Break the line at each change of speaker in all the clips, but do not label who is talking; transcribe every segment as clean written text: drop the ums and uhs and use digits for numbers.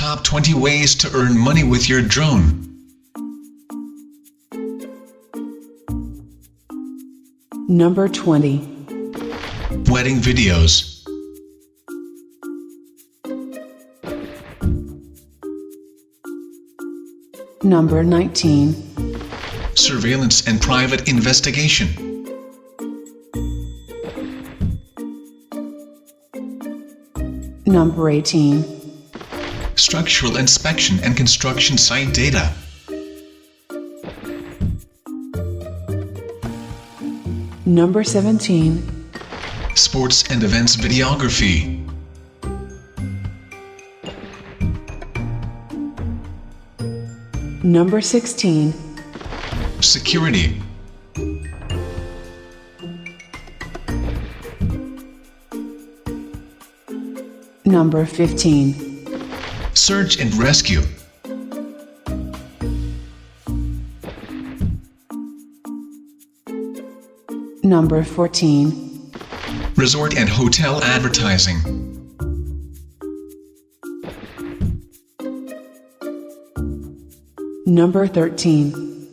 Top 20 ways to earn money with your drone.
Number 20.
Wedding videos.
Number 19.
Surveillance and private investigation.
Number 18.
Structural inspection and construction site data.
Number 17.
Sports and events videography.
Number 16.
Security.
Number 15.
Search and rescue.
Number 14.
Resort and hotel advertising.
Number 13.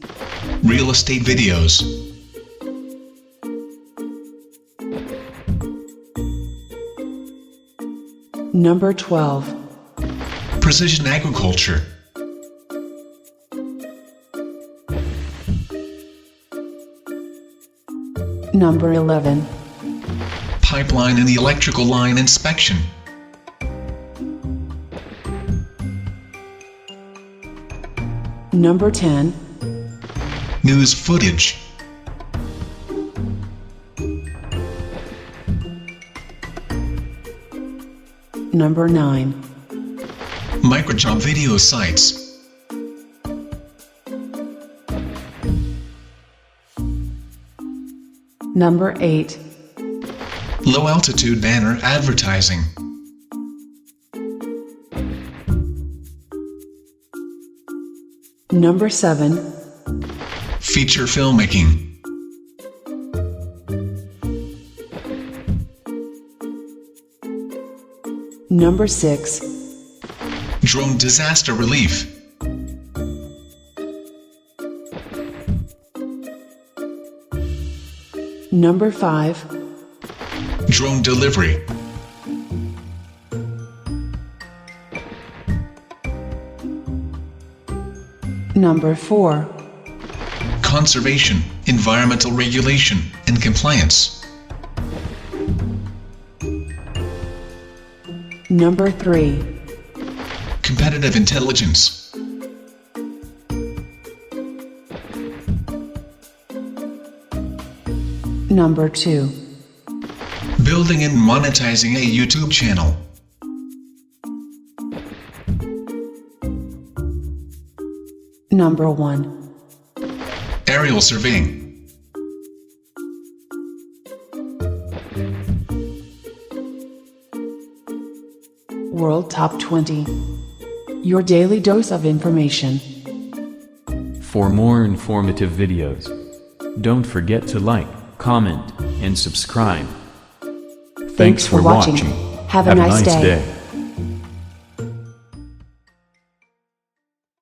Real estate videos.
Number 12.
Precision agriculture.
Number 11.
Pipeline and electrical line inspection.
Number 10.
News footage.
Number 9.
Microjob video sites.
Number 8.
Low altitude banner advertising.
Number 7.
Feature filmmaking.
Number 6.
Drone disaster relief.
Number 5.
Drone delivery.
Number 4.
Conservation, environmental regulation, and compliance.
Number 3.
Competitive intelligence.
Number 2.
Building and monetizing a YouTube channel.
Number 1.
Aerial surveying.
World Top 20. Your daily dose of information.
For more informative videos, don't forget to like, comment, and subscribe.
Thanks for watching. Have a nice day.